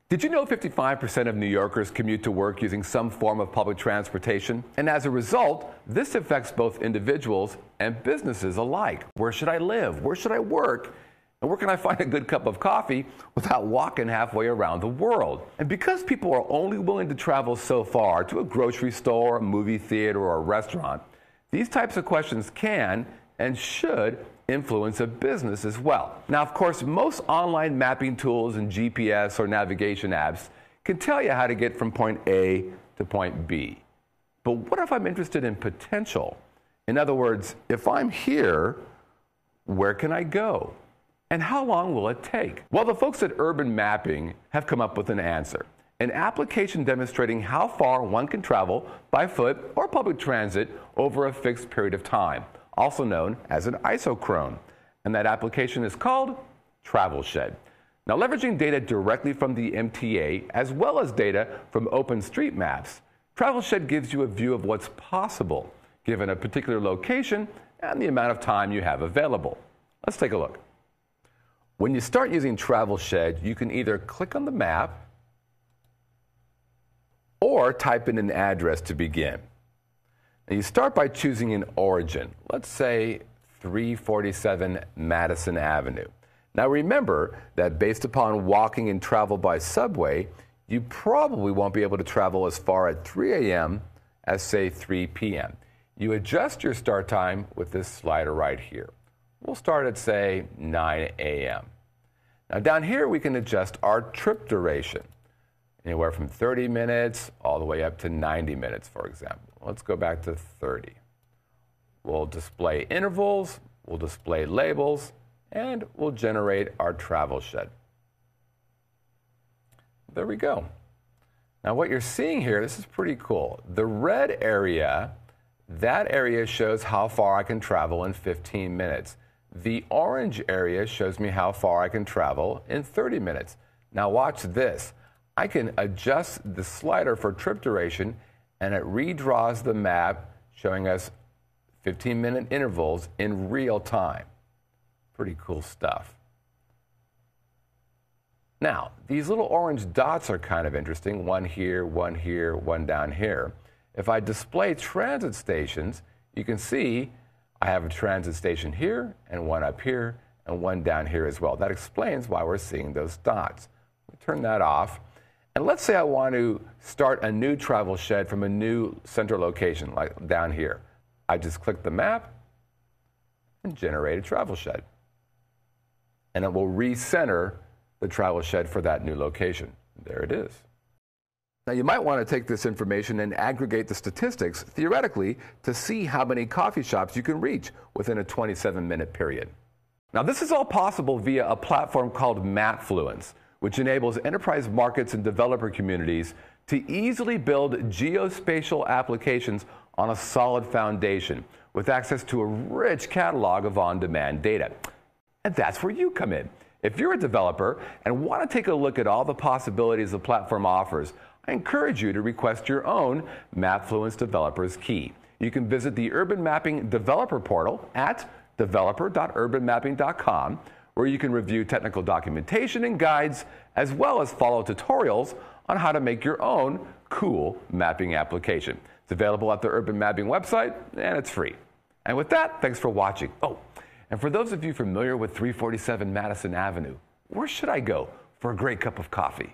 Did you know 55% of New Yorkers commute to work using some form of public transportation? And as a result, this affects both individuals and businesses alike. Where should I live? Where should I work? And where can I find a good cup of coffee without walking halfway around the world? And because people are only willing to travel so far to a grocery store, a movie theater, or a restaurant, these types of questions can and should influence a business as well. Now, of course, most online mapping tools and GPS or navigation apps can tell you how to get from point A to point B. But what if I'm interested in potential? In other words, if I'm here, where can I go? And how long will it take? Well, the folks at Urban Mapping have come up with an answer. An application demonstrating how far one can travel by foot or public transit over a fixed period of time, also known as an isochrone. And that application is called Travelshed. Now, leveraging data directly from the MTA as well as data from OpenStreetMaps, Travelshed gives you a view of what's possible given a particular location and the amount of time you have available. Let's take a look. When you start using Travelshed, you can either click on the map or type in an address to begin. Now, you start by choosing an origin. Let's say 347 Madison Avenue. Now remember that based upon walking and travel by subway, you probably won't be able to travel as far at 3 a.m. as say 3 p.m. You adjust your start time with this slider right here. We'll start at say 9 a.m. Now down here we can adjust our trip duration. Anywhere from 30 minutes all the way up to 90 minutes, for example. Let's go back to 30. We'll display intervals, we'll display labels, and we'll generate our Travelshed. There we go. Now what you're seeing here, this is pretty cool. The red area, that area shows how far I can travel in 15 minutes. The orange area shows me how far I can travel in 30 minutes. Now watch this. I can adjust the slider for trip duration and it redraws the map showing us 15-minute intervals in real time. Pretty cool stuff. Now, these little orange dots are kind of interesting. One here, one down here. If I display transit stations, you can see I have a transit station here and one up here and one down here as well. That explains why we're seeing those dots. Turn that off. And let's say I want to start a new Travelshed from a new center location, like down here. I just click the map and generate a Travelshed. And it will recenter the Travelshed for that new location. There it is. Now you might want to take this information and aggregate the statistics, theoretically, to see how many coffee shops you can reach within a 27-minute period. Now this is all possible via a platform called Mapfluence, which enables enterprise markets and developer communities to easily build geospatial applications on a solid foundation with access to a rich catalog of on-demand data. And that's where you come in. If you're a developer and want to take a look at all the possibilities the platform offers, I encourage you to request your own Mapfluence Developer's Key. You can visit the Urban Mapping Developer Portal at developer.urbanmapping.com, where you can review technical documentation and guides, as well as follow tutorials on how to make your own cool mapping application. It's available at the Urban Mapping website, and it's free. And with that, thanks for watching. Oh, and for those of you familiar with 347 Madison Avenue, where should I go for a great cup of coffee?